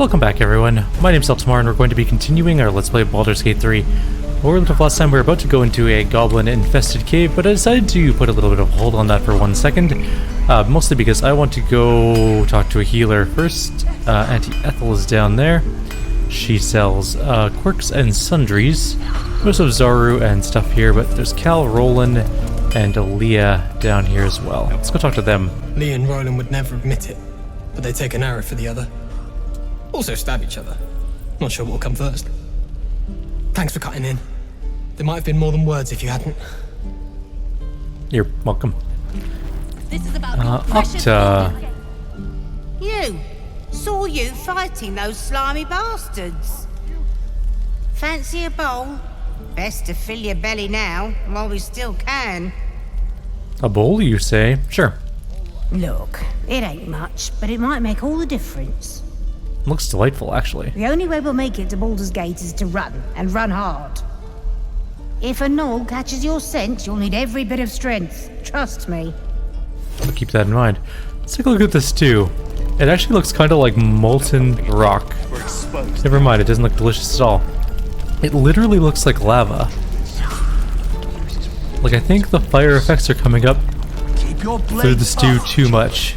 Welcome back everyone, my name's Eltimar and we're going to be continuing our Let's Play of Baldur's Gate 3. Where we left off last time, we were about to go into a goblin-infested cave, but I decided to put a little bit of a hold on that for 1 second. Mostly because I want to go talk to a healer first. Auntie Ethel is down there. She sells quirks and sundries. We also have Zaru and stuff here, but there's Cal, Roland, and Leah down here as well. Let's go talk to them. Leah and Roland would never admit it, but they take an arrow for the other. Also stab each other. Not sure what'll come first. Thanks for cutting in. There might have been more than words if you hadn't. You're welcome. This is about precious Octa. You. Saw you fighting those slimy bastards. Fancy a bowl? Best to fill your belly now, while we still can. A bowl, you say? Sure. Look, it ain't much, but it might make all the difference. Looks delightful, actually. The only way we'll make it to Baldur's Gate is to run, and run hard. If a gnoll catches your scent, you'll need every bit of strength. Trust me. I'll keep that in mind. Let's take a look at this too. It actually looks kind of like molten rock. Never mind, it doesn't look delicious at all. It literally looks like lava. Like, I think the fire effects are coming up through the stew too much.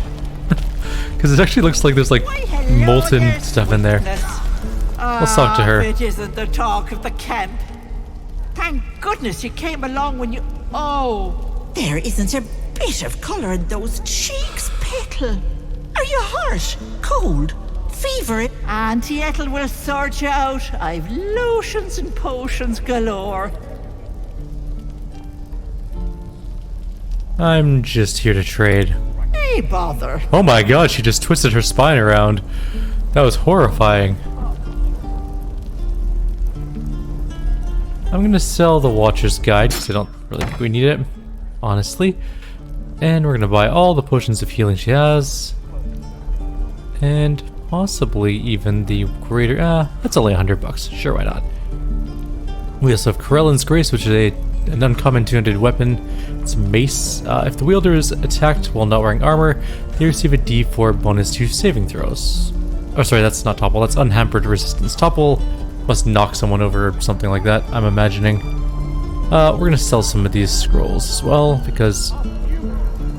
Because it actually looks like there's like molten stuff in there. Let's talk to her. It isn't the talk of the camp. Thank goodness you came along when you... Oh! There isn't a bit of colour in those cheeks, Petal. Are you hurt? Cold? Fever? Auntie Ethel will sort you out. I've lotions and potions galore. I'm just here to trade. Hey, bother. Oh my god, she just twisted her spine around. That was horrifying. I'm gonna sell the Watcher's Guide because I don't really think we need it, honestly. And we're gonna buy all the potions of healing she has. And possibly even the greater... that's only $100. Sure, why not? We also have Corellin's Grace, which is an uncommon two-handed weapon. It's a mace. If the wielder is attacked while not wearing armor, they receive a D4 bonus to saving throws. Oh, sorry, that's not topple. That's unhampered resistance. Topple must knock someone over or something like that, I'm imagining. We're going to sell some of these scrolls as well, because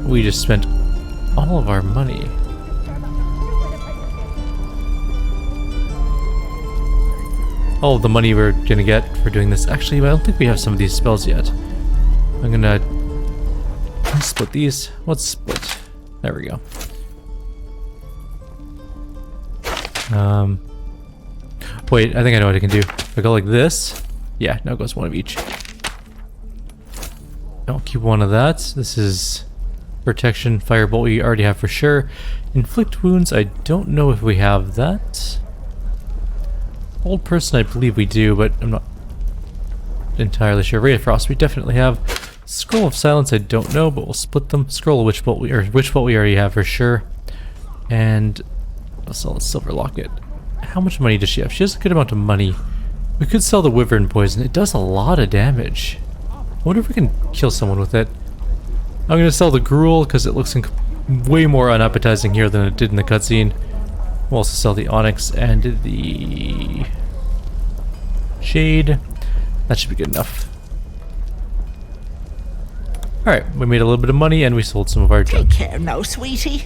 we just spent all of our money. All of the money we're going to get for doing this. Actually, I don't think we have some of these spells yet. I'm going to split these. Let's split. There we go. Wait, I think I know what I can do. If I go like this, yeah, now it goes one of each. Don't keep one of that. This is protection, firebolt we already have for sure. Inflict wounds, I don't know if we have that. Old person, I believe we do, but I'm not entirely sure. Ray of Frost, we definitely have. Scroll of Silence, I don't know, but we'll split them. Scroll of Witchbolt, Witchbolt we already have for sure. And I'll sell the Silver Locket. How much money does she have? She has a good amount of money. We could sell the Wyvern Poison. It does a lot of damage. I wonder if we can kill someone with it. I'm going to sell the Gruel because it looks way more unappetizing here than it did in the cutscene. We'll also sell the Onyx and the Shade. That should be good enough. Alright, we made a little bit of money and we sold some of our junk. Take care now, sweetie.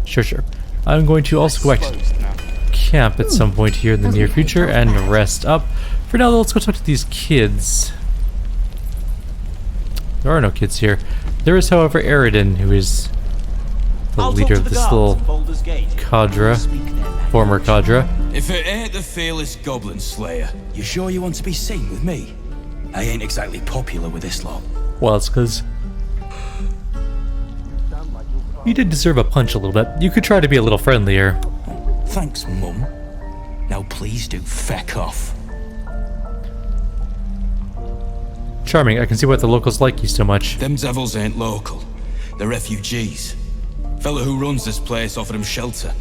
Sure. I'm going to also go back to camp at some point here in the near future and rest up. For now, though, let's go talk to these kids. There are no kids here. There is, however, Eridan, who is the leader of this little cadre, former cadre. If it ain't the fearless Goblin Slayer, you sure you want to be seen with me? I ain't exactly popular with this lot. Well, it's because you did deserve a punch a little bit. You could try to be a little friendlier. Thanks, Mum. Now please do feck off. Charming, I can see why the locals like you so much. Them devils ain't local. They're refugees. Fella who runs this place offered him shelter.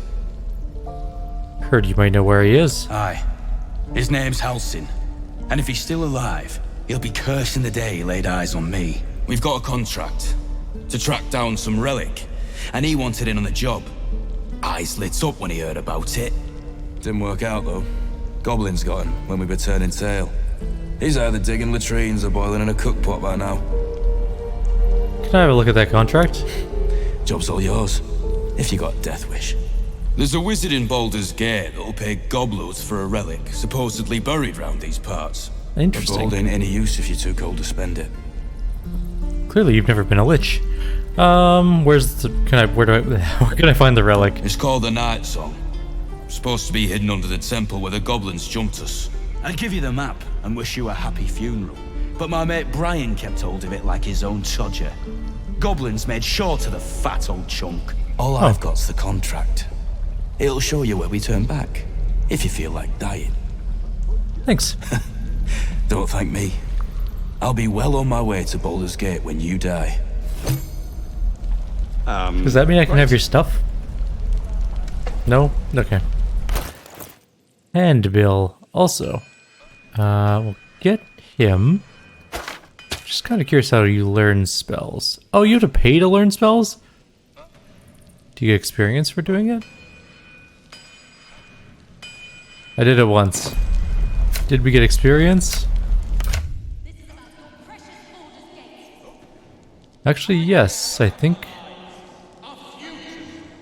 Heard you might know where he is. Aye. His name's Halsin. And if he's still alive, he'll be cursing the day he laid eyes on me. We've got a contract to track down some relic, and he wanted in on the job. Eyes lit up when he heard about it. Didn't work out, though. Goblins got him when we were turning tail. He's either digging latrines or boiling in a cookpot by now. Can I have a look at that contract? Job's all yours, if you got a death wish. There's a wizard in Baldur's Gate that'll pay gobloads for a relic, supposedly buried round these parts. Interesting. But gold ain't any use if you're too cold to spend it. Clearly you've never been a lich. Where's the... where can I find the relic? It's called the Night Song. Supposed to be hidden under the temple where the goblins jumped us. I'd give you the map and wish you a happy funeral. But my mate Brian kept hold of it like his own Todger. Goblins made sure to the fat old chunk. All I've got's the contract. It'll show you where we turn back, if you feel like dying. Thanks. Don't thank me. I'll be well on my way to Baldur's Gate when you die. Does that mean I can have your stuff? No? Okay. Handbill. Also. We'll get him. Just kind of curious how you learn spells. Oh, you have to pay to learn spells? Do you get experience for doing it? I did it once. Did we get experience? Actually, yes, I think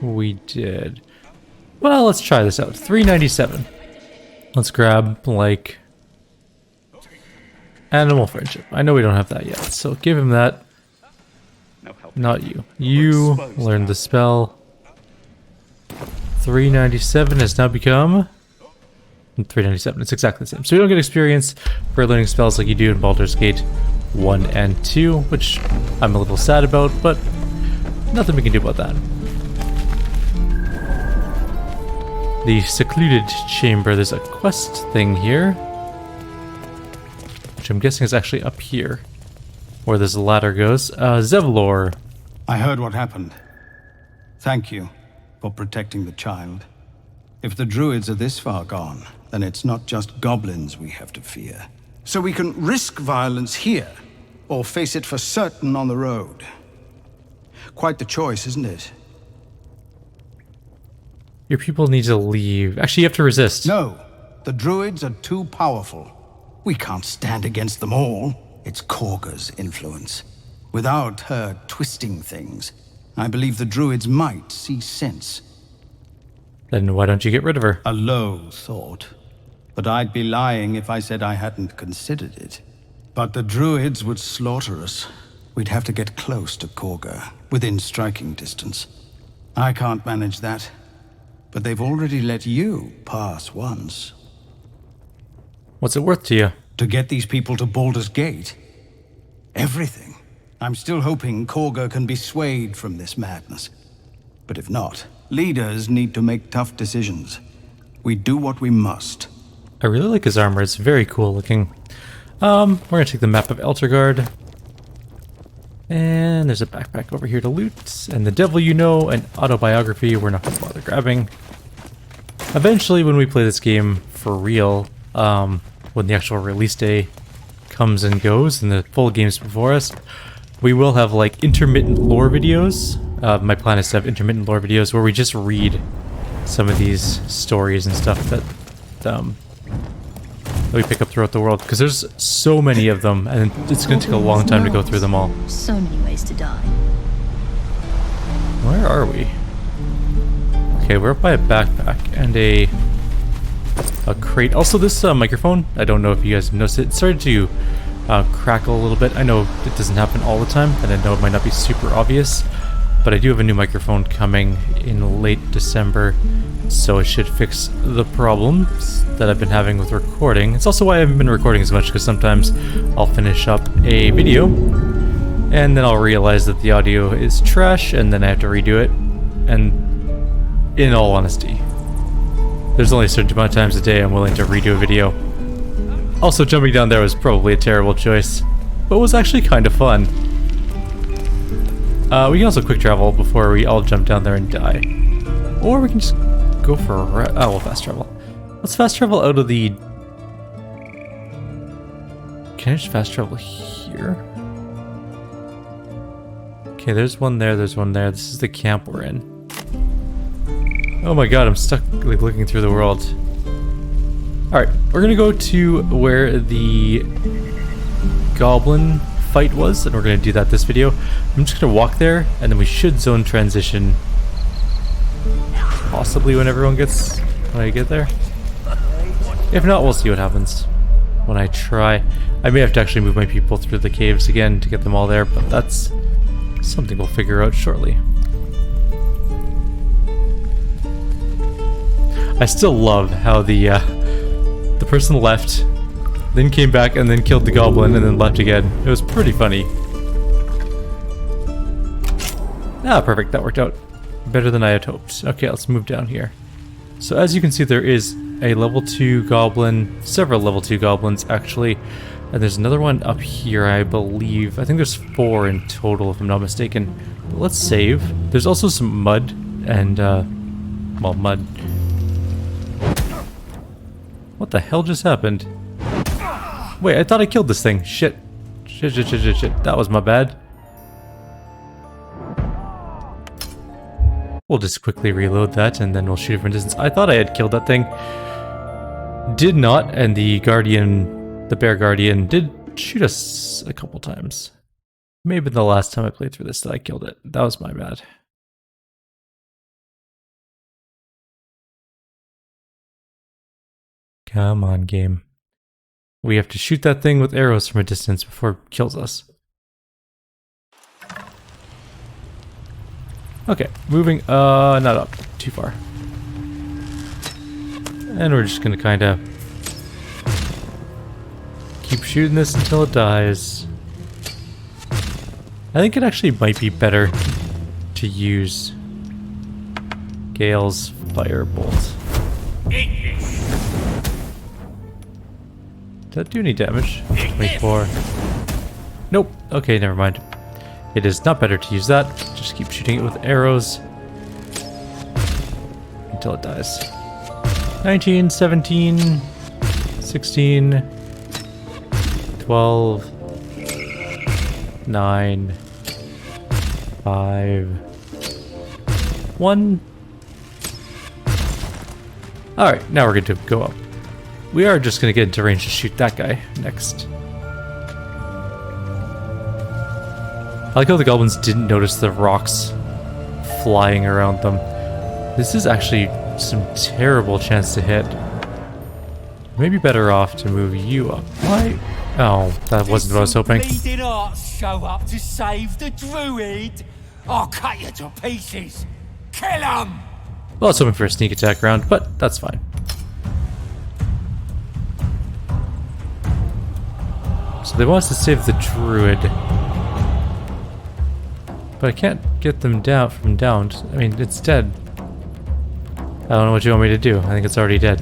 we did. Well, let's try this out. 397. Let's grab, like, animal friendship. I know we don't have that yet, so give him that. Not you. You learned the spell. 397 has now become 397. It's exactly the same. So you don't get experience for learning spells like you do in Baldur's Gate 1 and 2, which I'm a little sad about, but nothing we can do about that. The secluded chamber. There's a quest thing here, which I'm guessing is actually up here, where this ladder goes. Zevlor. I heard what happened. Thank you for protecting the child. If the druids are this far gone, then it's not just goblins we have to fear. So we can risk violence here, or face it for certain on the road. Quite the choice, isn't it? Your people need to leave. Actually, you have to resist. No, the druids are too powerful. We can't stand against them all. It's Korga's influence. Without her twisting things, I believe the druids might see sense. Then why don't you get rid of her? A low thought. But I'd be lying if I said I hadn't considered it. But the druids would slaughter us. We'd have to get close to Korga, within striking distance. I can't manage that. But they've already let you pass once. What's it worth to you? To get these people to Baldur's Gate? Everything. I'm still hoping Korga can be swayed from this madness. But if not, leaders need to make tough decisions. We do what we must. I really like his armor. It's very cool looking. We're gonna take the map of Eltergard. And there's a backpack over here to loot. And the devil you know, an autobiography we're not gonna bother grabbing. Eventually, when we play this game for real, when the actual release day comes and goes and the full game's before us, we will have like intermittent lore videos. My plan is to have intermittent lore videos where we just read some of these stories and stuff that we pick up throughout the world, because there's so many of them and it's going to take a long time to go through them all. So many ways to die. Where are we? Okay, we're up by a backpack and a crate. Also, this microphone, I don't know if you guys have noticed it, it started to crackle a little bit. I know it doesn't happen all the time, and I know it might not be super obvious, but I do have a new microphone coming in late December, so it should fix the problems that I've been having with recording. It's also why I haven't been recording as much, because sometimes I'll finish up a video, and then I'll realize that the audio is trash, and then I have to redo it, and in all honesty, there's only a certain amount of times a day I'm willing to redo a video. Also, jumping down there was probably a terrible choice, but it was actually kind of fun. We can also quick travel before we all jump down there and die. Or we can just go for a we'll fast travel. Let's fast travel out of the... Can I just fast travel here? Okay, there's one there, there's one there. This is the camp we're in. Oh my god, I'm stuck like looking through the world. Alright, we're gonna go to where the Goblin fight was, and we're gonna do that this video. I'm just gonna walk there, and then we should zone transition possibly when I get there. If not, we'll see what happens when I try. I may have to actually move my people through the caves again to get them all there, but that's something we'll figure out shortly. I still love how the person left, then came back and then killed the Goblin and then left again. It was pretty funny. Ah, perfect, that worked out better than I had hoped. Okay, let's move down here. So as you can see, there is a level 2 Goblin, several level 2 Goblins actually, and there's another one up here, I believe. I think there's 4 in total if I'm not mistaken. But let's save. There's also some mud and, well, mud. What the hell just happened? Wait, I thought I killed this thing. Shit. Shit. That was my bad. We'll just quickly reload that and then we'll shoot it from a distance. I thought I had killed that thing. Did not, and the Guardian, the Bear Guardian, did shoot us a couple times. Maybe the last time I played through this that I killed it. That was my bad. Come on, game. We have to shoot that thing with arrows from a distance before it kills us. Okay, moving, not up, too far. And we're just gonna kinda keep shooting this until it dies. I think it actually might be better to use Gale's Firebolt. Did that do any damage? 24. Nope. Okay, never mind. It is not better to use that. Just keep shooting it with arrows until it dies. 19, 17, 16, 12, 9, 5, 1. Alright, now we're good to go up. We are just going to get into range to shoot that guy next. I like how the Goblins didn't notice the rocks flying around them. This is actually some terrible chance to hit. Maybe better off to move you up. Why? Oh, that wasn't what I was hoping. Bleeding arts show up to save the druid. I'll cut you to pieces. Kill him! Well, I was hoping for a sneak attack round, but that's fine. So they want us to save the druid. But I can't get them down from downed. I mean, it's dead. I don't know what you want me to do. I think it's already dead.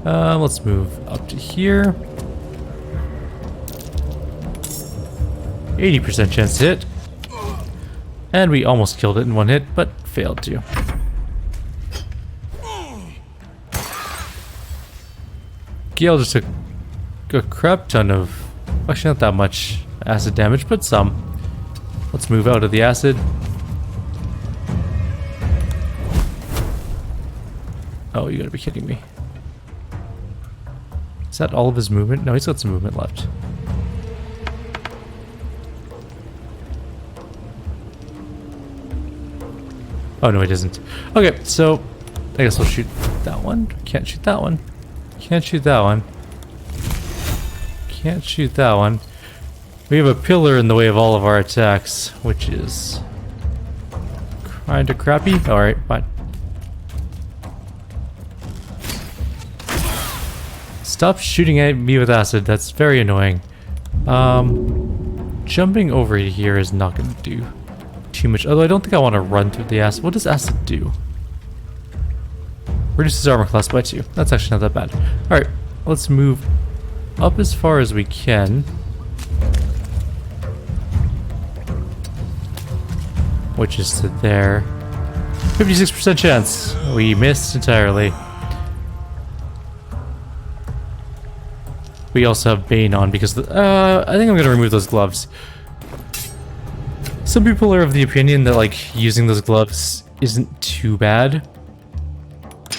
Let's move up to here. 80% chance to hit. And we almost killed it in one hit, but failed to. Gale just took a crap ton of... Actually, not that much acid damage, but some. Let's move out of the acid. Oh, you gotta be kidding me. Is that all of his movement? No, he's got some movement left. Oh, no, he doesn't. Okay, so I guess we'll shoot that one. Can't shoot that one. Can't shoot that one. Can't shoot that one. We have a pillar in the way of all of our attacks, which is kind of crappy. Alright, fine. Stop shooting at me with acid. That's very annoying. Jumping over here is not going to do too much. Although I don't think I want to run through the acid. What does acid do? Reduces armor class by 2. That's actually not that bad. Alright, let's move up as far as we can. Which is to there. 56% chance. We missed entirely. We also have Bane on because I think I'm going to remove those gloves. Some people are of the opinion that like using those gloves isn't too bad.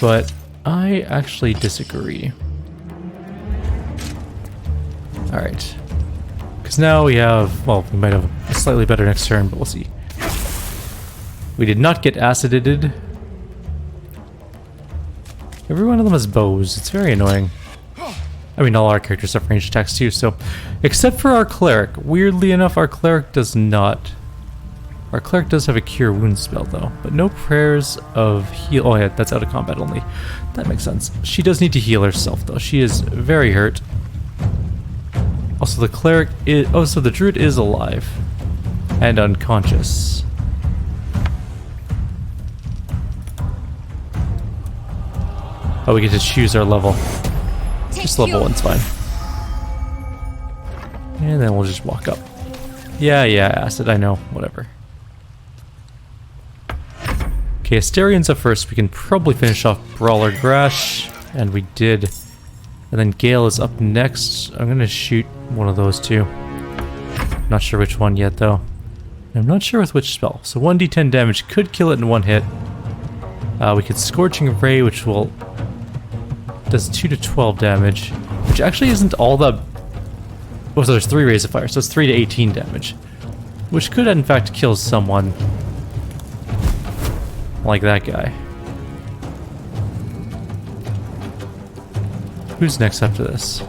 but I actually disagree. Alright. Because now we have, well, we might have a slightly better next turn, but we'll see. We did not get acided. Every one of them has bows. It's very annoying. I mean, all our characters have ranged attacks too, so... Except for our cleric. Weirdly enough, our cleric does not. Our cleric does have a cure wounds spell, though. But no prayers of heal... Oh yeah, that's out of combat only. That makes sense. She does need to heal herself, though. She is very hurt. Also, the cleric is... Oh, so the druid is alive. And unconscious. Oh, we get to choose our level. Just level 1's fine. And then we'll just walk up. Yeah, acid, I know. Whatever. Okay, Asterian's up first. We can probably finish off Brawler Grash. And we did. And then Gale is up next. I'm gonna shoot one of those two. Not sure which one yet, though. I'm not sure with which spell. So 1d10 damage could kill it in one hit. We could Scorching Ray, which will... does 2 to 12 damage, which actually isn't all that... Oh, so there's 3 rays of fire, so it's 3 to 18 damage. Which could, in fact, kill someone. Like that guy. Who's next after this?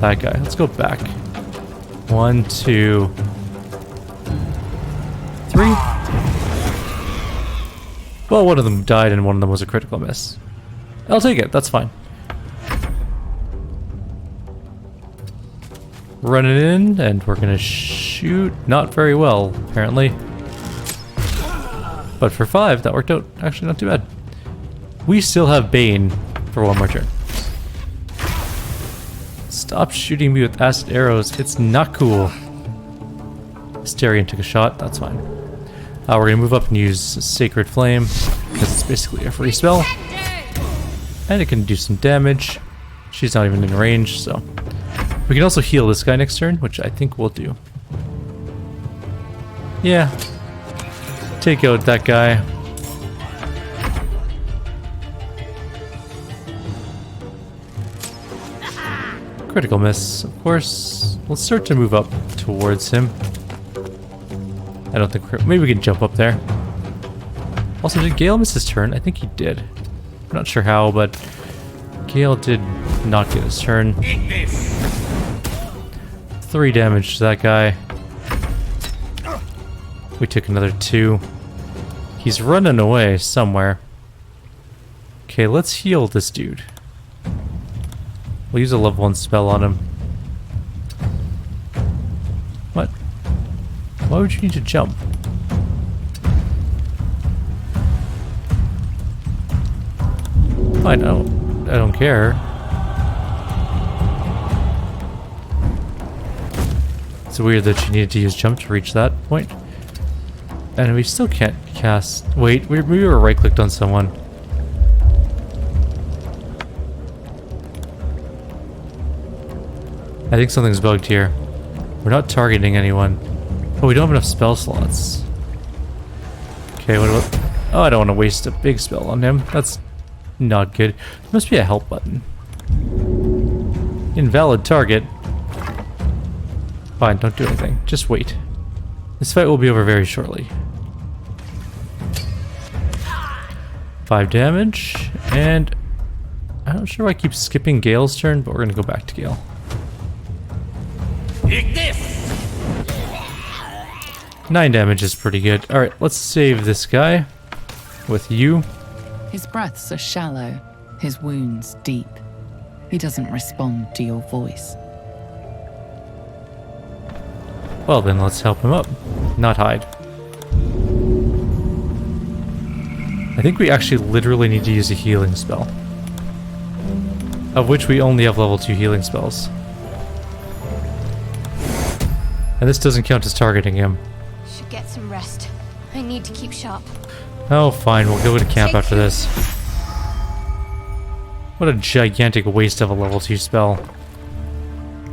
That guy. Let's go back. 1, 2... 3? Well, one of them died and one of them was a critical miss. I'll take it, that's fine. Running in, and we're gonna shoot not very well, apparently. But for 5, that worked out actually not too bad. We still have Bane for one more turn. Stop shooting me with acid arrows, it's not cool. Asterian took a shot, that's fine. We're gonna move up and use Sacred Flame, because it's basically a free spell. And it can do some damage. She's not even in range, so... We can also heal this guy next turn, which I think we'll do. Yeah. Take out that guy. Critical miss, of course. We'll start to move up towards him. I don't think maybe we can jump up there. Also, did Gale miss his turn? I think he did. I'm not sure how, but Gale did not get his turn. 3 damage to that guy. We took another 2. He's running away somewhere. Okay, let's heal this dude. We'll use a level 1 spell on him. What? Why would you need to jump? I don't care. It's weird that you needed to use jump to reach that point. And we still can't cast... Wait, we were right-clicked on someone. I think something's bugged here. We're not targeting anyone. Oh, we don't have enough spell slots. Okay, what about... Oh, I don't want to waste a big spell on him. That's not good. There must be a help button. Invalid target. Fine, don't do anything. Just wait. This fight will be over very shortly. 5 damage, and... I'm not sure why I keep skipping Gale's turn, but we're gonna go back to Gale. 9 damage is pretty good. Alright, let's save this guy with you. His breaths are shallow, his wounds deep. He doesn't respond to your voice. Well then, let's help him up. Not hide. I think we actually literally need to use a healing spell. Of which we only have level 2 healing spells. And this doesn't count as targeting him. Should get some rest. I need to keep sharp. Oh, fine. We'll go to camp after this. What a gigantic waste of a level 2 spell.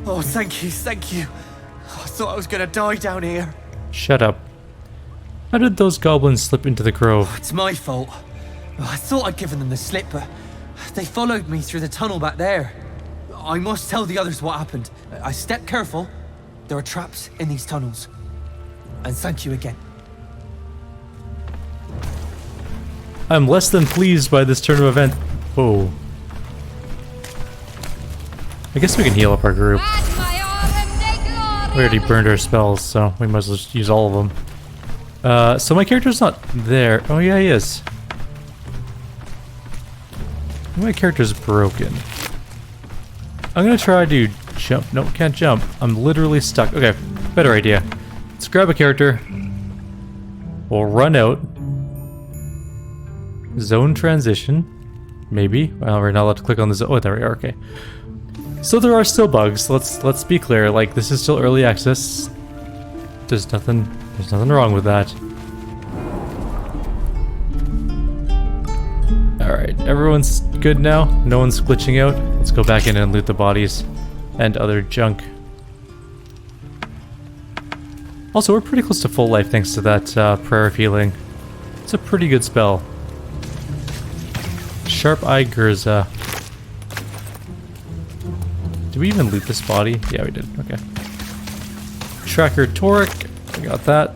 Oh, thank you, thank you. I thought I was gonna die down here. Shut up. How did those goblins slip into the grove? It's my fault. I thought I'd given them the slip, but They followed me through the tunnel back there. I must tell the others what happened. I stepped careful. There are traps in these tunnels. And thank you again. I'm less than pleased by this turn of event. Whoa. I guess we can heal up our group. We already burned our spells, so we might as well just use all of them. So my character's not there. Oh yeah, he is. My character's broken. I'm gonna try to jump. Nope, can't jump. I'm literally stuck. Okay, better idea. Let's grab a character. We'll run out. Zone transition. Maybe. Well, we're not allowed to click on the zone. Oh, there we are. Okay. So there are still bugs. Let's be clear. Like, this is still early access. There's nothing wrong with that. Alright, everyone's good now. No one's glitching out. Let's go back in and loot the bodies and other junk. Also, we're pretty close to full life thanks to that prayer of healing. It's a pretty good spell. Sharp Eye Gurza. Did we even loot this body? Yeah, we did. Okay. Tracker Toric. We got that.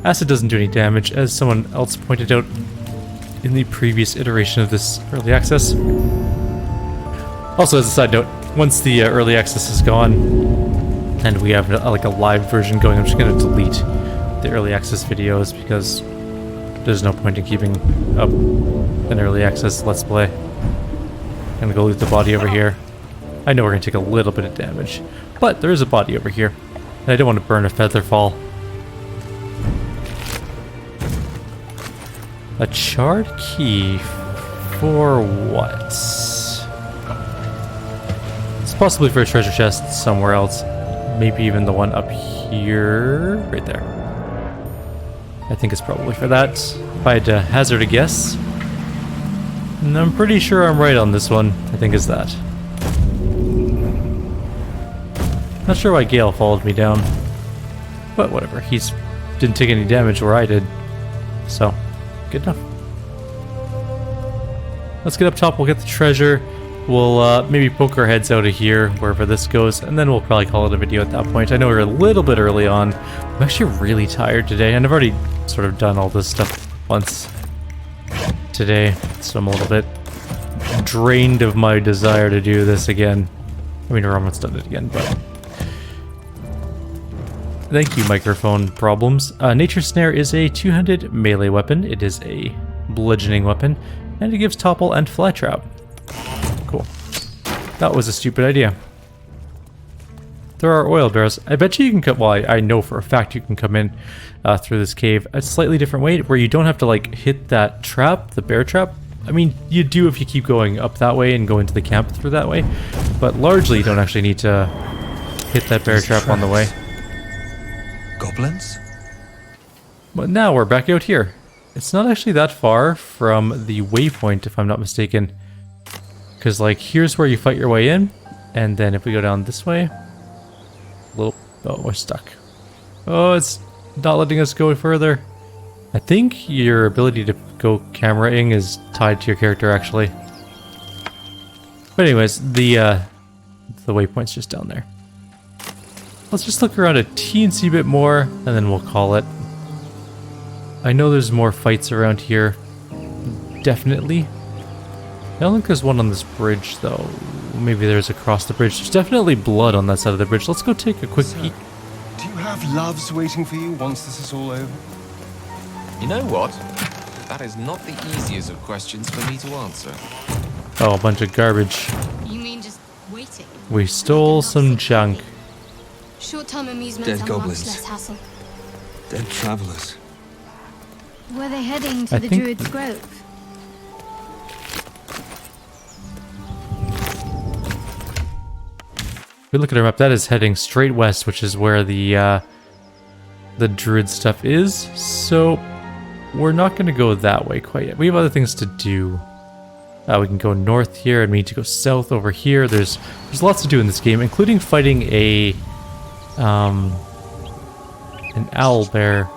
Acid doesn't do any damage, as someone else pointed out in the previous iteration of this early access. Also, as a side note, once the early access is gone and we have like a live version going, I'm just going to delete the early access videos because there's no point in keeping up an early access let's play. I'm going to go loot the body over here. I know we're going to take a little bit of damage, but there is a body over here, and I don't want to burn a featherfall. A charred key for what? It's possibly for a treasure chest somewhere else. Maybe even the one up here. Right there. I think it's probably for that. If I had to hazard a guess. And I'm pretty sure I'm right on this one. I think it's that. Not sure why Gale followed me down. But whatever. He's didn't take any damage where I did. So, good enough. Let's get up top. We'll get the treasure. We'll maybe poke our heads out of here, wherever this goes, and then we'll probably call it a video at that point. I know we're a little bit early on. I'm actually really tired today, and I've already sort of done all this stuff once today, so I'm a little bit drained of my desire to do this again. I mean, we're almost done it again, but... Thank you, microphone problems. Nature Snare is a two-handed melee weapon. It is a bludgeoning weapon, and it gives topple and fly trap. Cool. That was a stupid idea. There are oil barrels. I bet you can come... Well, I know for a fact you can come in through this cave a slightly different way, where you don't have to, like, hit that trap, the bear trap. I mean, you do if you keep going up that way and go into the camp through that way, but largely you don't actually need to hit that bear trap on the way. Goblins? But now we're back out here. It's not actually that far from the waypoint, if I'm not mistaken. Because, like, here's where you fight your way in, and then if we go down this way... Oh, we're stuck. Oh, it's not letting us go further. I think your ability to go cameraing is tied to your character, actually. But anyways, the waypoint's just down there. Let's just look around a teensy bit more, and then we'll call it. I know there's more fights around here. Definitely. I don't think there's one on this bridge, though. Maybe there's across the bridge. There's definitely blood on that side of the bridge. Let's go take a quick peek. Do you have loves waiting for you once this is all over? You know what? That is not the easiest of questions for me to answer. Oh, a bunch of garbage. You mean just waiting? We stole some junk. Short-term amusements Dead are goblins. much less hassle. Dead travelers. Were they heading to I the think- Druid's Grove? If we look at our map, that is heading straight west, which is where the druid stuff is. So we're not going to go that way quite yet. We have other things to do. We can go north here, and we need to go south over here. There's lots to do in this game, including fighting an owl bear.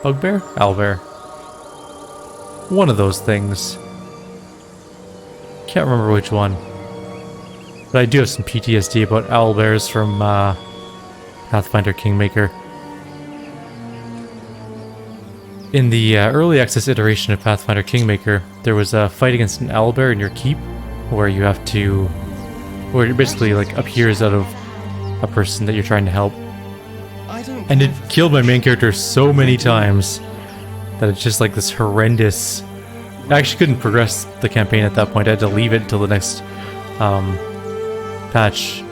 Bugbear? Owl bear. One of those things. can't remember which one. But I do have some PTSD about owlbears from Pathfinder Kingmaker. In the early access iteration of Pathfinder Kingmaker, there was a fight against an owlbear in your keep, where you have to, where it basically like appears out of a person that you're trying to help. And it killed my main character so many times that it's just like this horrendous. I actually couldn't progress the campaign at that point. I had to leave it until the next patch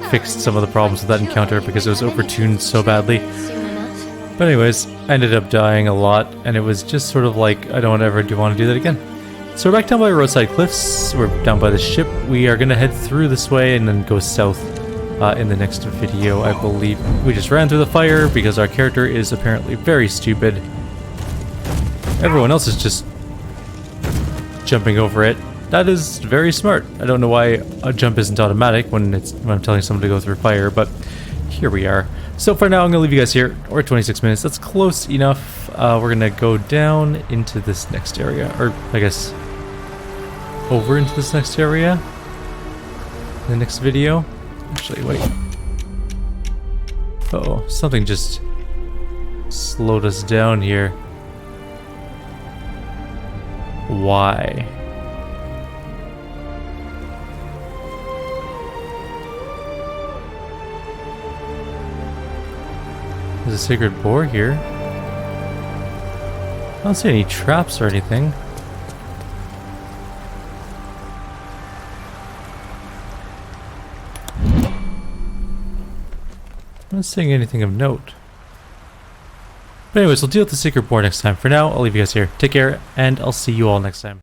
fixed some of the problems with that encounter because it was overtuned so badly. But anyways, I ended up dying a lot, and it was just sort of like, I don't ever want to do that again. So we're back down by roadside cliffs, we're down by the ship. We are going to head through this way and then go south in the next video, I believe. We just ran through the fire because our character is apparently very stupid. Everyone else is just jumping over it. That is very smart. I don't know why a jump isn't automatic when I'm telling someone to go through fire, but here we are. So for now, I'm gonna leave you guys here. We're at 26 minutes. That's close enough. We're gonna go down into this next area, or I guess over into this next area in the next video. Actually, wait. Uh-oh, something just slowed us down here. Why? There's a sacred boar here. I don't see any traps or anything. I'm not seeing anything of note. But anyways, we'll deal with the sacred boar next time. For now, I'll leave you guys here. Take care, and I'll see you all next time.